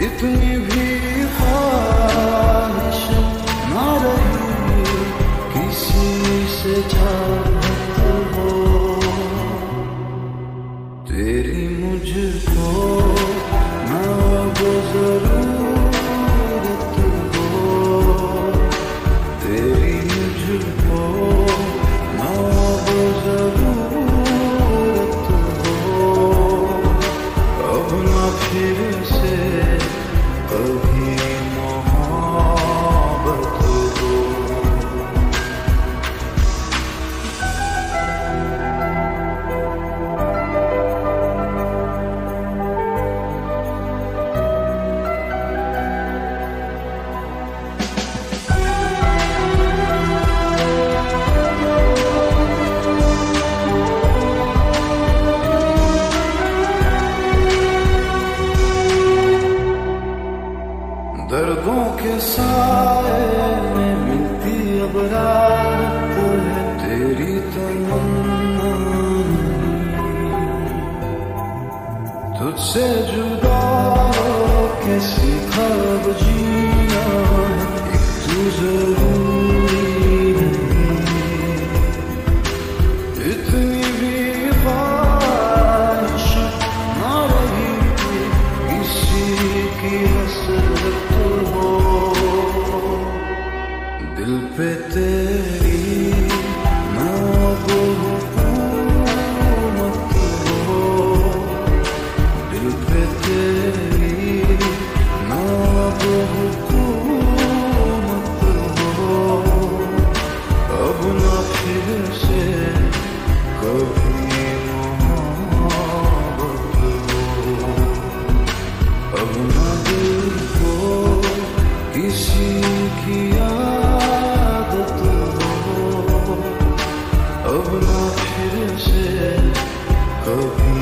इतनी भी ख्वाहिश ना रही किसी से चाहत हो, तेरी मुझको ना अब जरूरत हो, तेरी मुझको ना अब जरूरत हो, अब ना फिर से कभी मोहब्बत हो। दर्दों के साए में मिलती अब रात है तेरी तमन्ना, तुझसे जुदा होके सीखा अब जीना एक तू जरूरी नहीं, इतनी भी ख्वाहिश ना रही किसी की हसरत हो, दिल पे तेरी ना अब हुकूमत हो, दिल पे तेरी ना अब हुकूमत हो, अब ना फिर से कभी मोहब्बत हो, अब ना दिल को किसी की आदत हो, अब ना फिर से कभी